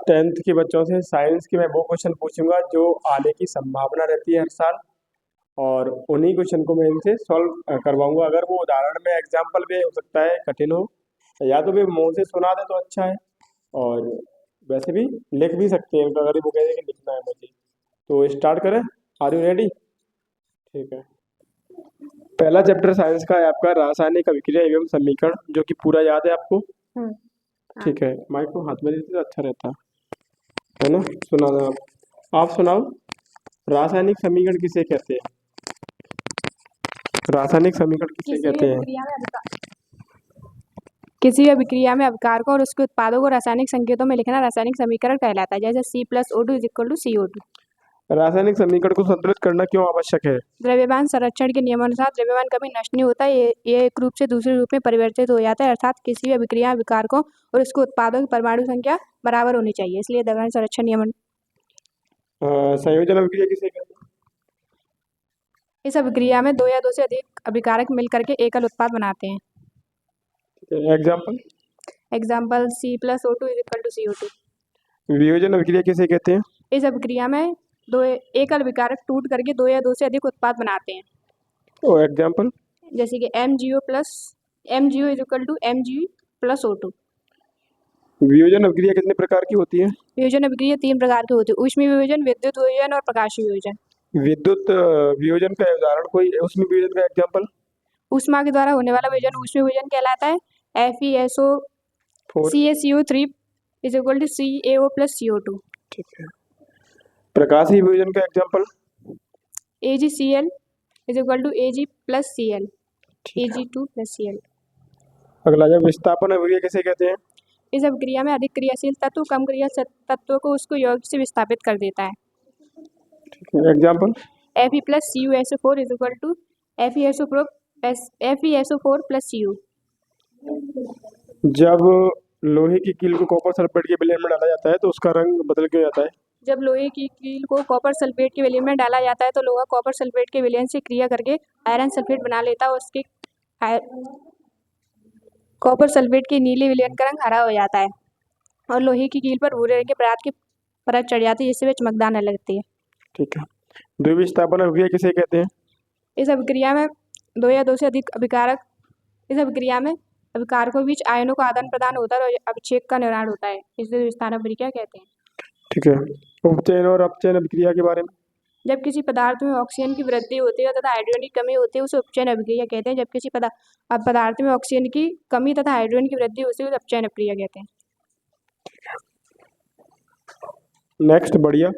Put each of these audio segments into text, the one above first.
Tenth के बच्चों से साइंस के मैं वो क्वेश्चन पूछूंगा जो आने की संभावना रहती है हर साल, और उन्हीं क्वेश्चन को मैं इनसे सॉल्व करवाऊंगा। अगर वो उदाहरण में एग्जाम्पल भी हो सकता है कठिन हो, या तो वे मुंह से सुना दे तो अच्छा है, और वैसे भी लिख भी सकते हैं अगर वो कहें कि लिखना है मुझे। तो स्टार्ट करें, आर यू रेडी? ठीक है। पहला चैप्टर साइंस का है आपका रासायनिक अभिक्रिया एवं समीकरण, जो कि पूरा याद है आपको। हाँ। ठीक है, माइक को हाथ में लेते तो अच्छा रहता है ना। सुना आप सुनाओ, रासायनिक समीकरण किसे कहते हैं? रासायनिक समीकरण किसे कहते हैं? किसी भी अभिक्रिया में अभिकार को और उसके उत्पादों को रासायनिक संकेतों में लिखना रासायनिक समीकरण कहलाता है, जैसे C+O2 = CO2। रासायनिक समीकरण को संतुलित करना क्यों आवश्यक है? द्रव्यमान संरक्षण के नियमानुसार द्रव्यमान कभी नष्ट नहीं होता, ये एक रूप से दूसरे रूप में परिवर्तित हो जाता है, अर्थात किसी भी अभिक्रिया अभिकारकों और उसके उत्पादों की परमाणु संख्या बराबर होनी चाहिए, इसलिए द्रव्यमान संरक्षण नियम। संयोजन अभिक्रिया किसे कहते हैं? इस अभिक्रिया में दो या दो से अधिक अभिकारक मिलकर के एकल उत्पाद बनाते हैं। एग्जाम्पल? Example C+O2 = CO2। वियोजन अभिक्रिया किसे कहते हैं? इस अभिक्रिया में दो एकल विकारक टूट करके दो या दो से अधिक उत्पाद बनाते हैं। ओ एग्जाम्पल? जैसे कि MgO = Mg+O2। वियोजन अभिक्रिया कितने प्रकार की होती है? वियोजन अभिक्रिया 3 प्रकार की होती है: ऊष्मीय वियोजन, विद्युत वियोजन और प्रकाशीय वियोजन। विद्युत वियोजन का उदाहरण कोई, उसमें वियोजन का एग्जाम्पल? ऊष्मा के द्वारा होने वाला वियोजन ऊष्मीय वियोजन कहलाता है। FeSO3 = CaO+CO2। ठीक है। प्रकाशीय वियोजन का एग्जाम्पल? AgCl = Ag+Cl, Ag2+Cl। अगला, जब विस्थापन अभिक्रिया किसे कहते हैं? इस अभिक्रिया में अधिक क्रियाशील तत्व कम क्रियाशील तत्व को उसको यौगिक से विस्थापित कर देता है। एग्जाम्पल? Fe+CuSO4 = FeSO4+Cu। जब लोहे की कील को कॉपर सल्फेट के विलयन में डाला जाता है तो उसका रंग बदल के जाता है। जब लोहे की कील को कॉपर सल्फेट के विलयन में डाला जाता है तो लोहा कॉपर सल्फेट के विलयन से क्रिया करके आयरन सल्फेट बना लेता है और उसके कॉपर सल्फेट के नीले विलयन का रंग हरा हो जाता है और लोहे की कील पर भूरे रंग के पदार्थ की परत चढ़ जाती है, जिससे वे चमकदार न लगती है। ठीक है। द्विविस्थापन अभिक्रिया किसे कहते हैं? इस अभिक्रिया में दो या दो से अधिक अभिकारक इस अभिक्रिया में अभिकारकों के बीच आयनों का आदान प्रदान होता है और अभिक्षेप का निर्माण होता है, इसे विस्थापन अभिक्रिया कहते हैं। ठीक है। उपचयन और अपचयन अभिक्रिया के बारे में? जब किसी पदार्थ में ऑक्सीजन की वृद्धि होती है तथा हाइड्रोजन की कमी होती है उसे उपचयन अभिक्रिया कहते हैं। जब किसी पदार्थ में ऑक्सीजन की कमी तथा हाइड्रोजन की वृद्धि होती है उसे अपचयन अभिक्रिया कहते हैं। नेक्स्ट, बढ़िया।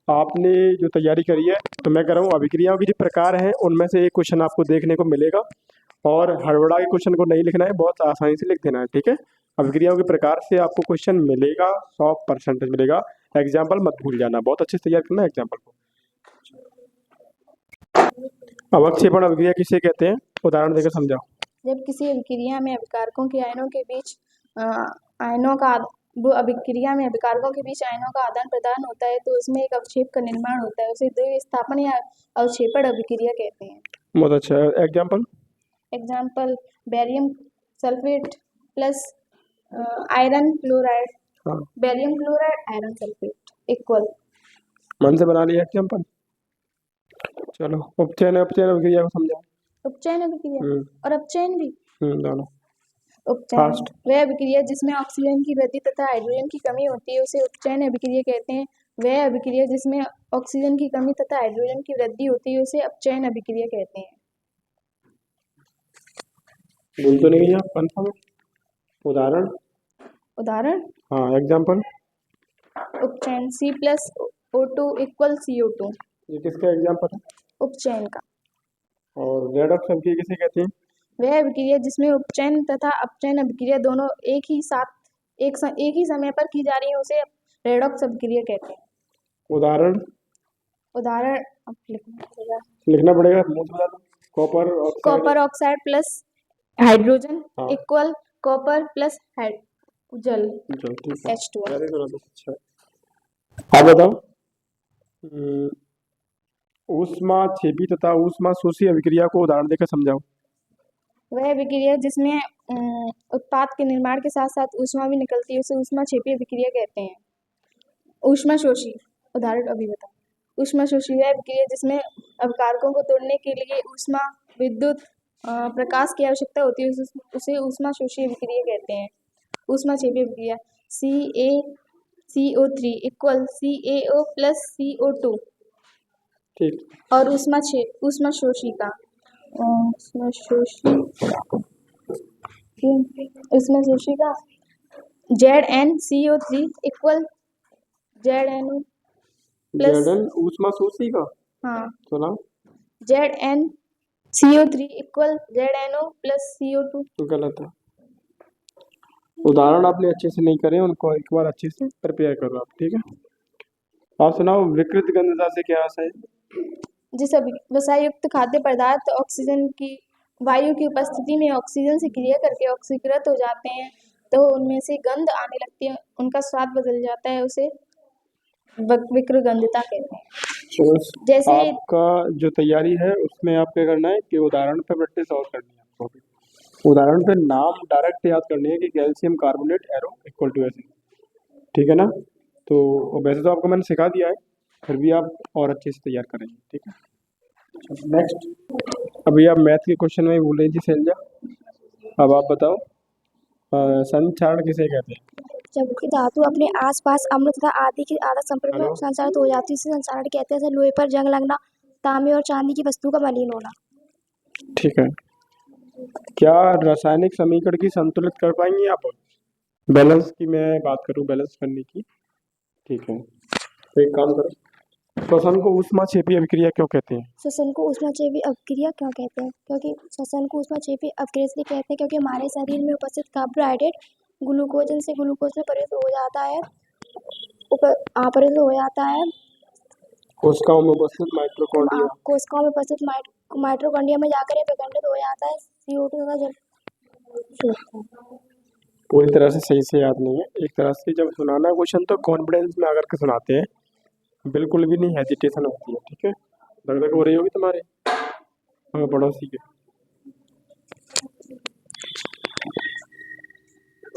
आपने जो तैयारी करी है, तो मैं कह रहा हूँ अभिक्रियाओं के जो प्रकार हैं उनमें से एक क्वेश्चन आपको देखने को मिलेगा, और हड़बड़ा के क्वेश्चन को नहीं लिखना है, बहुत आसानी से लिख देना है। ठीक है। अभिक्रियाओं के प्रकार से आपको क्वेश्चन मिलेगा, 100% मिलेगा। एग्जाम्पल मत भूल जाना, बहुत अच्छे से तैयार करना है एग्जाम्पल को। अवक्षेपण अभिक्रिया किसे कहते हैं? उदाहरण देकर समझाओ। जब किसी अभिक्रिया में अभिकारकों के आयनों के बीच अभिकारकों के बीच आयनों का आदान प्रदान होता है तो उसमें एक अवक्षेप का निर्माण होता है, उसे द्विविस्थापन या अवक्षेपण अभिक्रिया कहते हैं। बहुत अच्छा। Example? Example barium sulphate plus iron chloride, barium chloride iron sulphate equal. मन से बना लिया एग्जाम्पल। चलो, उपचयन अपचयन अभिक्रिया को समझाओ। उपचयन अभिक्रिया और अपचयन भी दोनों। उपचयन वह अभिक्रिया जिसमें ऑक्सीजन की वृद्धि तथा हाइड्रोजन की कमी होती है उसे उपचयन अभिक्रिया कहते हैं। वह अभिक्रिया जिसमें ऑक्सीजन की कमी तथा हाइड्रोजन की वृद्धि होती है उसे अपचयन अभिक्रिया कहते हैं। भूल तो नहीं आप कंफर्म? उदाहरण? हाँ, एग्जाम्पल? उपचयन C+O2 = CO2। ये किसका एग्जाम्पल है? उपचयन का। और रेडॉक्स अभिक्रिया किसे कहते हैं? वह अभिक्रिया जिसमें उपचयन तथा अपचयन अभिक्रिया दोनों एक ही समय पर की जा रही है उसे रेडॉक्स अभिक्रिया कहते हैं। उदाहरण अब लिखना पड़ेगा, मुंह से बता दो। Copper oxide plus hydrogen equal copper plus जल H2O। अच्छा, आप बताओ। ऊष्माक्षेपी तथा ऊष्मा शोषी अभिक्रिया को उदाहरण देकर समझाओ। वह अभिक्रिया जिसमें उत्पाद के निर्माण के साथ साथ ऊष्मा भी निकलती है उसे ऊष्माक्षेपी अभिक्रिया कहते हैं। ऊष्माशोषी, उदाहरण अभी बताओ। ऊष्माशोषी वह अभिक्रिया जिसमें अभिकारकों को तोड़ने के लिए ऊष्मा, विद्युत, प्रकाश की आवश्यकता होती है, उसे ऊष्माशोषी अभिक्रिया कहते हैं। ऊष्माक्षेपी अभिक्रिया CaCO3 equal CaO plus CO2। ठीक। और ऊष्माशोषी का ZnCO3 इक्वल ZnO प्लस जर्डन ऊष्माशोषी का हाँ सुना ZnCO3 equal ZnO plus CO2। गलत है। उदाहरण आपने अच्छे से नहीं करे, उनको एक बार अच्छे से प्रिपेयर करो आप, ठीक है। आप सुनाओ, विकृत गंधता से क्या आशय है? जिस वसायुक्त खाद्य पदार्थ ऑक्सीजन की वायु की उपस्थिति में ऑक्सीजन से क्रिया करके ऑक्सीकृत हो जाते हैं तो उनमें से गंध आने लगती है, उनका स्वाद बदल जाता है, उसे विकृत गंधता कहते हैं। जैसे आपका जो तैयारी है उसमें आप क्या करना है कि उदाहरण पे प्रैक्टिस और करनी है आपको। उदाहरण पे नाम डायरेक्ट याद करनी है कि calcium carbonate arrow equal to ऐसे, ठीक है ना। तो वैसे तो आपको मैंने सिखा दिया है, फिर भी आप और अच्छे से तैयार करेंगे, ठीक है। नेक्स्ट, अभी आप मैथ के क्वेश्चन में ही भूल रही थी शैलजा, अब आप बताओ संचारण किसे कहते हैं? जबकि धातु अपने आसपास अम्ल तथा आदि के आधा संपर्क में संचारित हो जाती है, इसे संचारण कहते हैं। जैसे लोहे पर जंग लगना, तांबे और चांदी की वस्तु का मलिन होना। ठीक है। क्या रासायनिक समीकरण की संतुलित कर पाएंगे आप? बैलेंस की मैं बात करूं, बैलेंस करने की, ठीक है। तो एक काम करो, श्वसन को ऊष्माक्षेपी अभिक्रिया क्यों कहते हैं? श्वसन को ऊष्माक्षेपी अभिक्रिया क्यों कहते हैं? क्योंकि श्वसन को ऊष्माक्षेपी अभिक्रिया इसलिए कहते हैं क्योंकि हमारे शरीर में उपस्थित कार्बोहाइड्रेट ग्लूकोजन से ग्लूकोज में परिवर्तित हो जाता है, परिवर्तित हो जाता है कोशिकाओं में उपस्थित माइटोकॉन्ड्रिया, कोशिकाओं में उपस्थित माइटोकॉन्ड्रिया में जाकर यह विखंडित हो जाता है। CO2 तथा जल पूरी तरह से सही से याद नहीं है। एक तरह से जब सुनाना क्वेश्चन तो कॉन्फिडेंस में आकर के सुनाते हैं, बिल्कुल भी नहीं हेजिटेशन होती है, ठीक है। धक धक हो रही होगी तुम्हारे पड़ोसी के।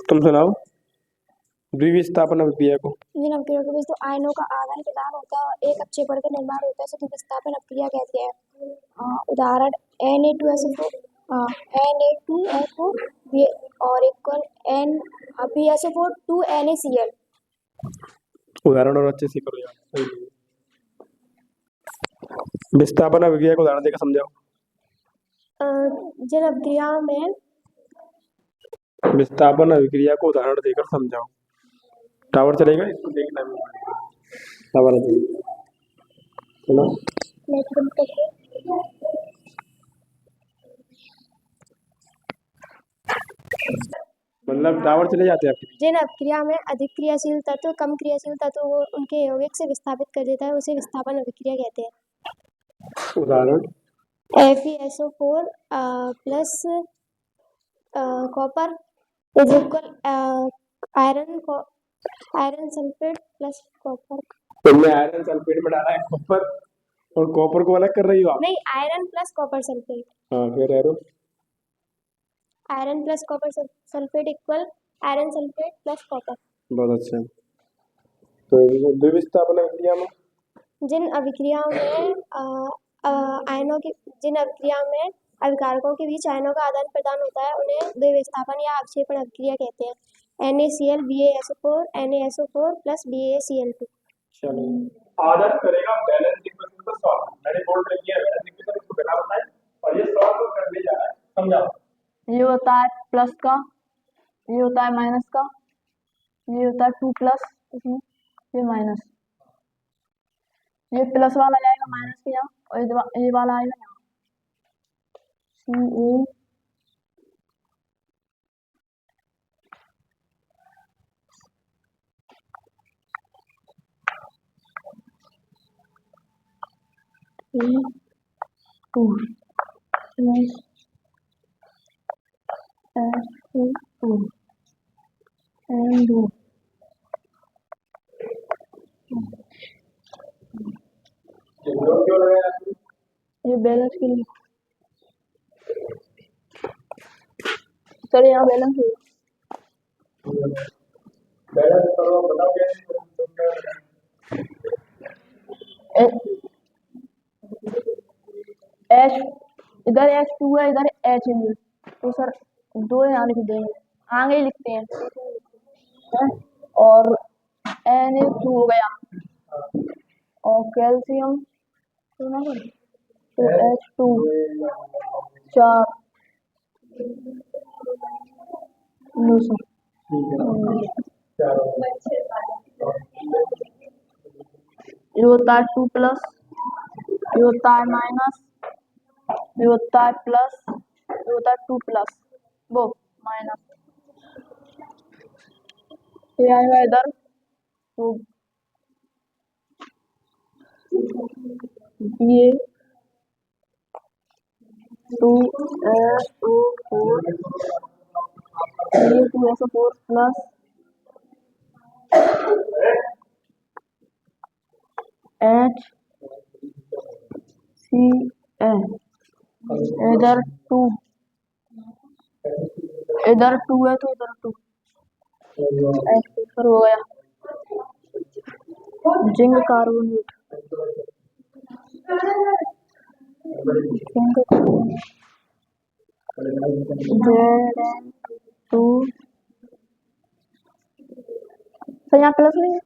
तुम सुनाओ द्विविस्थापन अभिक्रिया को। जिन अभिक्रियाओं के बीच तो आयनों का आदान प्रदान होता है और एक अक्षेपण का निर्माण होता है, उसे द्विविस्थापन अभिक्रिया कहते हैं। उदाहरण Na2SO4 और इक्वल BSO4 2NaCl। उदाहरण और अच्छे से करो यार। विस्थापन अभिक्रिया को उदाहरण देकर समझाओ। जिन अभिक्रियाओं में विस्थापन अभिक्रिया को उदाहरण देकर समझाओ। टावर चलेगा, इसको देखना है। टावर चलो मतलब टावर चले जाते हैं आपके। जिन अभिक्रिया में अधिक क्रियाशील तत्व कम क्रियाशील तत्व वो उनके यौगिक से विस्थापित कर देता है, उसे विस्थापन अभिक्रिया कहते हैं। उदाहरण FeSO4 plus copper is equal iron sulphate plus copper. तुमने आयरन सल्फेट में डाला है कॉपर, और कॉपर को अलग कर रही हो आप? नहीं, आयरन प्लस कॉपर सल्फेट। हाँ, फिर arrow iron plus copper sulphate equal iron sulphate plus copper. बहुत अच्छा। तो द्विविस्थापन अभिक्रिया में जिन अभिक्रियाओं में अभिकारकों के बीच आयनों का आदान प्रदान होता है उन्हें द्विविस्थापन या अवक्षेपण अभिक्रिया कहते हैं। NaCl BaSO4 NaSO4 plus BaCl2। चलो आदत करेगा बैलेंस इक्वेशन को सॉल्व। मैंने बोर्ड में किया है बैलेंस इक्वेशन, इसको बिना बताए और ये सॉल्व करने जा रहा है, समझाओ। ये होता है प्लस का, ये होता है माइनस का, ये होता है 2 प्लस, इसमें ये माइनस, ये प्लस वाला जाएगा माइनस के यहाँ और ये वाला आएगा यहाँ। CA ये बैलेंस के लिए सर, यहाँ बैलेंस होगा। बैलेंस करो, बताओ कैसे। इधर H2 है, इधर H है, तो सर दो यहाँ लिख देंगे, आगे ही लिखते हैं, हैं? और Na2 हो गया, और कैल्शियम तो H2 4 900 ये होता है 2 प्लस, ये होता है माइनस, ये होता है प्लस, ये होता है 2 प्लस वो माइनस, ये आएगा इधर तो ये 2SO4 ये 2SO4 प्लस HCl इधर 2 इधर 2 है तो इधर 2 हो गया, जिंक कार्बोनेट Zn2 सर यहाँ प्लस नहीं है,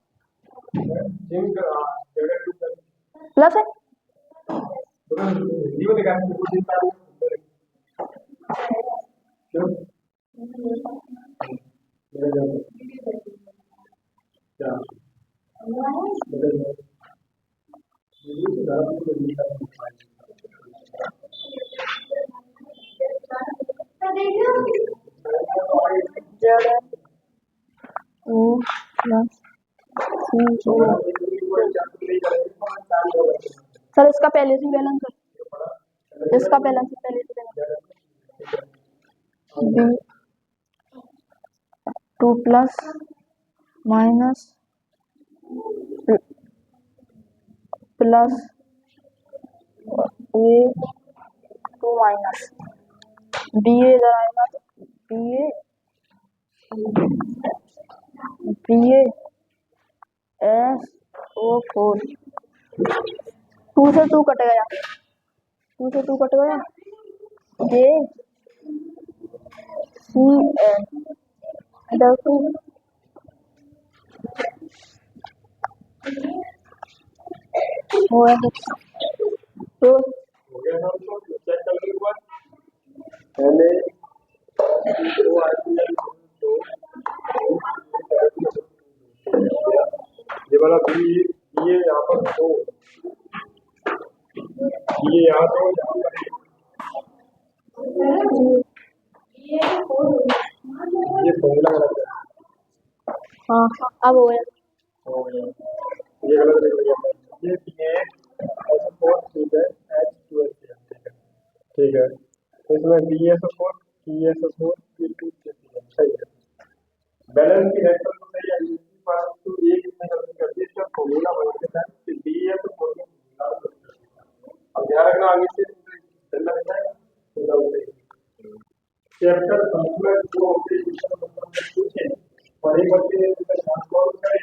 प्लस है सर इसका पहले से बैलेंस है, इसका बैलेंस पहले से बैलेंस 2 प्लस माइनस प्लस ए 2 माइनस बी ए इधर आएगा तो बी ए SO4 2 से 2 कट गया, 2 से 2 कट गया, जे सी एन इधर 2 हो गया तो हो गया ना, तो चेक कर लो एक बार। पहले दो आइटम दो ये वाला भी, ये यहाँ पर दो, ये यहाँ दो, यहाँ पर ये फॉर्मूला गलत है। हाँ अब हो गया, ये गलत लिख दिया है। ये BA4 ठीक है, H2 ठीक है, तो इसमें BSO4 PSO4 P2 सही है, बैलेंस की रेक्टल तो सही है, परंतु एक इसमें गलती कर दी, इसका फॉर्मूला बदल देता है कि BSO4 का फॉर्मूला बदल देता है। अब ध्यान रखना, आगे से चलना रहता है चैप्टर फॉर्मूला जो होते हैं पूछे और एक बच्चे ने ट्रांसफॉर्म करें